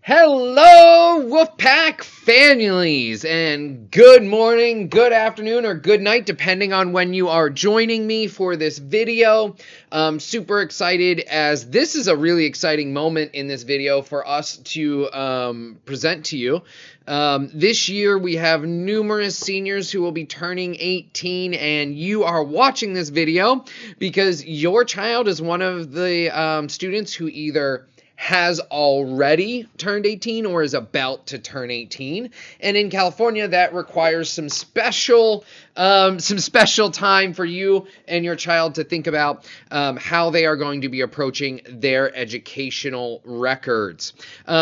Hello, Wolfpack families, and good morning, good afternoon, or good night, depending on when you are joining me for this video. I'm super excited as this is a really exciting moment in this video for us to present to you. This year we have numerous seniors who will be turning 18, and you are watching this video because your child is one of the students who either has already turned 18 or is about to turn 18. And in California, that requires some special time for you and your child to think about how they are going to be approaching their educational records.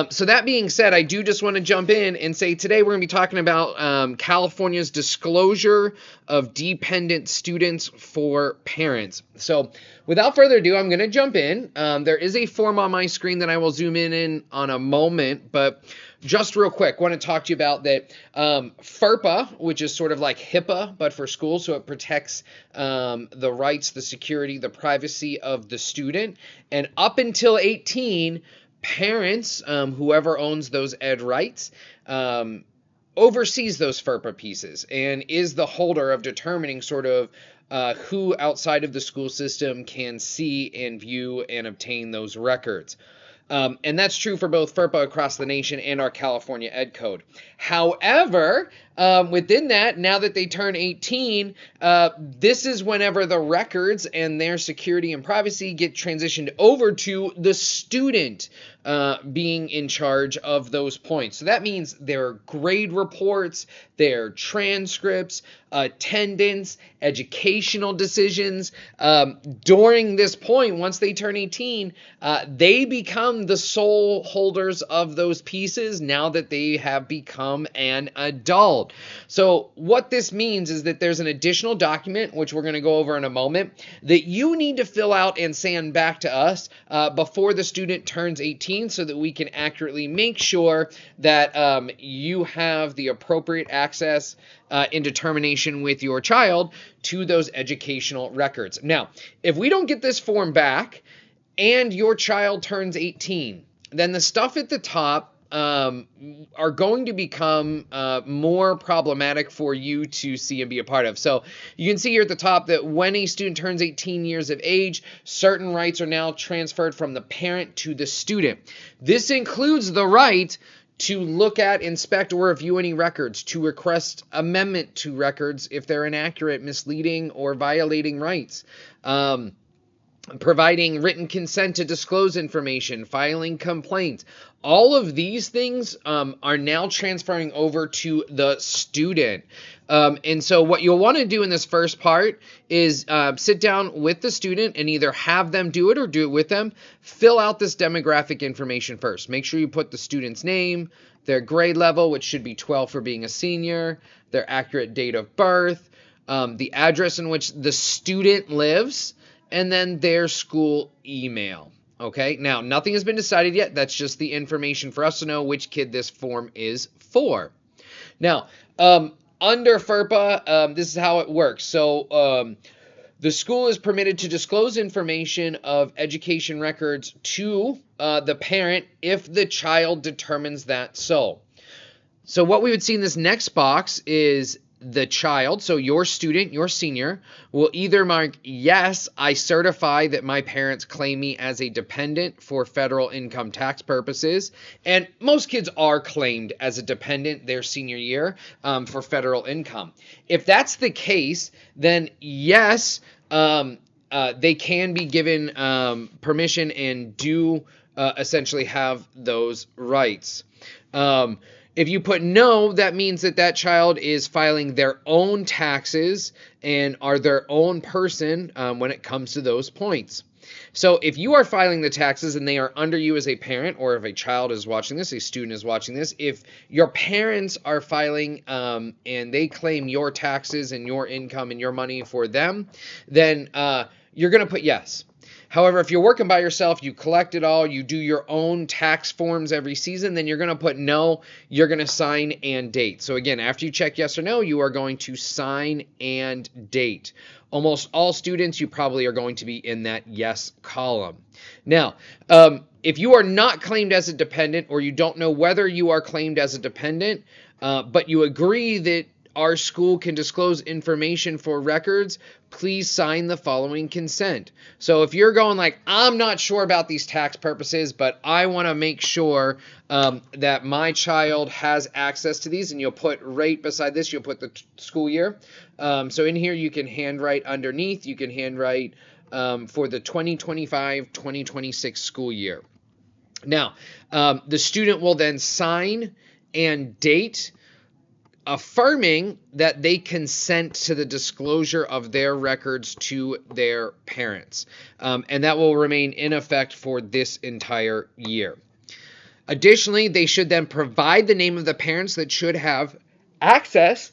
So that being said, I do just want to jump in and say today we're going to be talking about California's disclosure of dependent students for parents. So without further ado, I'm going to jump in. There is a form on my screen that I will zoom in on a moment, but just real quick, I want to talk to you about that FERPA, which is sort of like HIPAA, but for schools, so it protects the rights, the security, the privacy of the student. And up until 18, parents, whoever owns those ed rights, oversees those FERPA pieces and is the holder of determining sort of who outside of the school system can see and view and obtain those records. And that's true for both FERPA across the nation and our California Ed Code. However, within that, now that they turn 18, this is whenever the records and their security and privacy get transitioned over to the student being in charge of those points. So that means their grade reports, their transcripts, attendance, educational decisions. During this point, once they turn 18, they become the sole holders of those pieces now that they have become an adult. So what this means is that there's an additional document, which we're going to go over in a moment, that you need to fill out and send back to us before the student turns 18 so that we can accurately make sure that you have the appropriate access in determination with your child to those educational records. Now, if we don't get this form back and your child turns 18, then the stuff at the top are going to become more problematic for you to see and be a part of. So you can see here at the top that when a student turns 18 years of age, certain rights are now transferred from the parent to the student. This includes the right to look at, inspect, or review any records, to request amendment to records if they're inaccurate, misleading, or violating rights. Providing written consent to disclose information, filing complaints. All of these things are now transferring over to the student. And so what you'll want to do in this first part is sit down with the student and either have them do it or do it with them. Fill out this demographic information first. Make sure you put the student's name, their grade level, which should be 12 for being a senior, their accurate date of birth, the address in which the student lives, and then their school email. Okay, now nothing has been decided yet. That's just the information for us to know which kid this form is for. Now, under FERPA, this is how it works. So the school is permitted to disclose information of education records to the parent if the child determines that so. So what we would see in this next box is the child, so your student, your senior, will either mark, yes, I certify that my parents claim me as a dependent for federal income tax purposes. And most kids are claimed as a dependent their senior year for federal income. If that's the case, then yes, they can be given permission and do essentially have those rights. If you put no, that means that that child is filing their own taxes and are their own person when it comes to those points. So if you are filing the taxes and they are under you as a parent, or if a child is watching this, a student is watching this, if your parents are filing and they claim your taxes and your income and your money for them, then you're going to put yes. However, if you're working by yourself, you collect it all, you do your own tax forms every season, then you're going to put no, you're going to sign and date. So again, after you check yes or no, you are going to sign and date. Almost all students, you probably are going to be in that yes column. Now, If you are not claimed as a dependent, or you don't know whether you are claimed as a dependent, but you agree that our school can disclose information for records, please sign the following consent. So if you're going like, I'm not sure about these tax purposes, but I want to make sure that my child has access to these, and you'll put right beside this, you'll put the school year. So in here you can handwrite underneath, you can handwrite for the 2025-2026 school year. Now, the student will then sign and date, affirming that they consent to the disclosure of their records to their parents. And that will remain in effect for this entire year. Additionally, they should then provide the name of the parents that should have access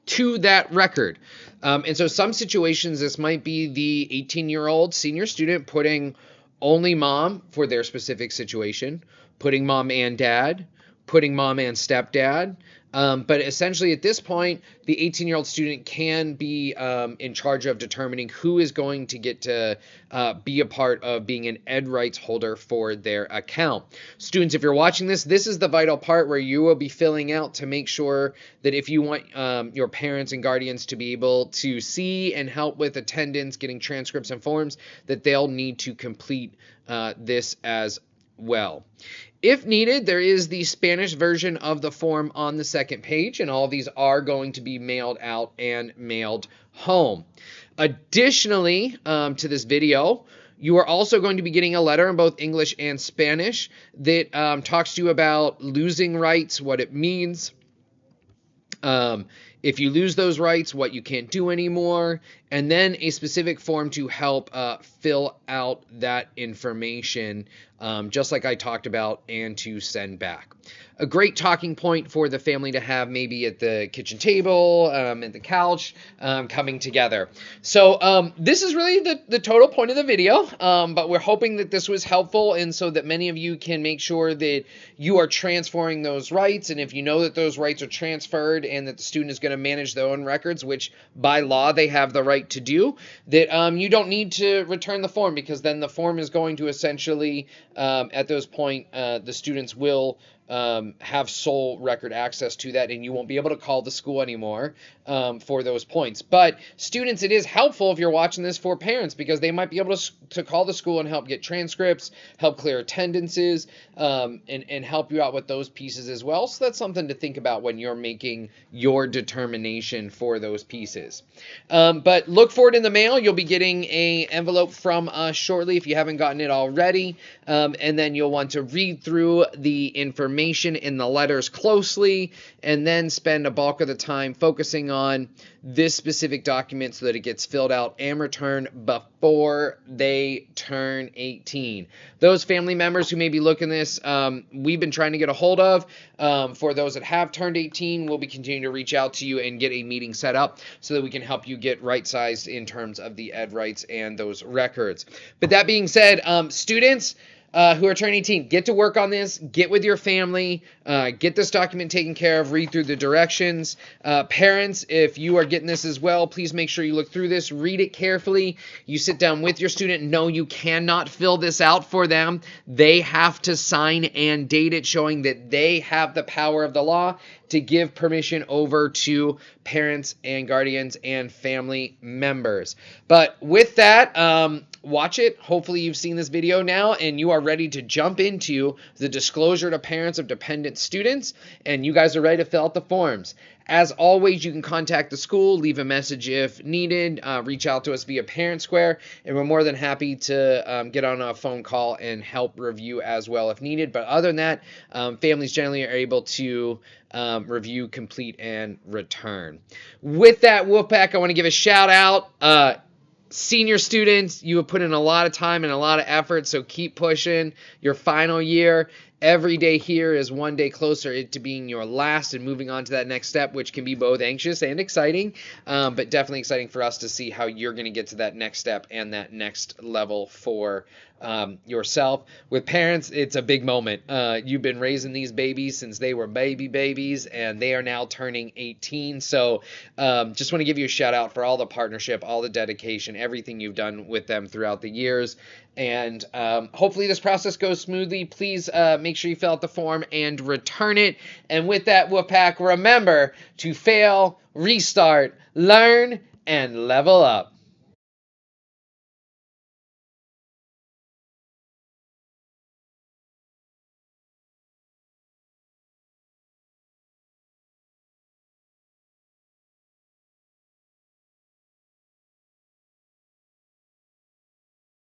to that record. And so some situations, this might be the 18-year-old senior student putting only mom for their specific situation, putting mom and dad, putting mom and stepdad. But essentially at this point, the 18-year-old student can be in charge of determining who is going to get to be a part of being an ed rights holder for their account. Students, if you're watching this, this is the vital part where you will be filling out to make sure that if you want your parents and guardians to be able to see and help with attendance, getting transcripts and forms, that they'll need to complete this as well. If needed, there is the Spanish version of the form on the second page, and all of these are going to be mailed out and mailed home. Additionally, to this video, you are also going to be getting a letter in both English and Spanish that talks to you about losing rights, what it means. If you lose those rights, what you can't do anymore, and then a specific form to help fill out that information, just like I talked about, and to send back. A great talking point for the family to have maybe at the kitchen table, at the couch, coming together. So this is really the total point of the video, but we're hoping that this was helpful, and so that many of you can make sure that you are transferring those rights, and if you know that those rights are transferred and that the student is going to manage their own records, which by law they have the right to do, that you don't need to return the form, because then the form is going to essentially, at those point, the students will have sole record access to that, and you won't be able to call the school anymore for those points. But students, it is helpful if you're watching this for parents, because they might be able to call the school and help get transcripts, help clear attendances, and help you out with those pieces as well. So that's something to think about when you're making your determination for those pieces. But look for it in the mail. You'll be getting an envelope from us shortly if you haven't gotten it already, and then you'll want to read through the information in the letters closely, and then spend a bulk of the time focusing on this specific document so that it gets filled out and returned before they turn 18. Those family members who may be looking this, we've been trying to get a hold of. For those that have turned 18, we'll be continuing to reach out to you and get a meeting set up so that we can help you get right-sized in terms of the ed rights and those records. But that being said, students who are turning 18, get to work on this, get with your family, get this document taken care of, read through the directions. Parents, if you are getting this as well, please make sure you look through this, read it carefully. You sit down with your student. No, you cannot fill this out for them. They have to sign and date it, showing that they have the power of the law to give permission over to parents and guardians and family members. But with that, watch it. Hopefully you've seen this video now and you are ready to jump into the disclosure to parents of dependent students, and you guys are ready to fill out the forms. As always, you can contact the school, leave a message if needed, reach out to us via Parent Square, and we're more than happy to get on a phone call and help review as well if needed. But other than that, families generally are able to review, complete, and return. With that, Wolfpack, I want to give a shout out. Senior students, you have put in a lot of time and a lot of effort, so keep pushing your final year. Every day here is one day closer to being your last and moving on to that next step, which can be both anxious and exciting, but definitely exciting for us to see how you're going to get to that next step and that next level for yourself. With parents, it's a big moment. You've been raising these babies since they were babies, and they are now turning 18. So just want to give you a shout out for all the partnership, all the dedication, everything you've done with them throughout the years. And hopefully this process goes smoothly. Please make sure you fill out the form and return it. And with that, Wolfpack, remember to fail, restart, learn, and level up.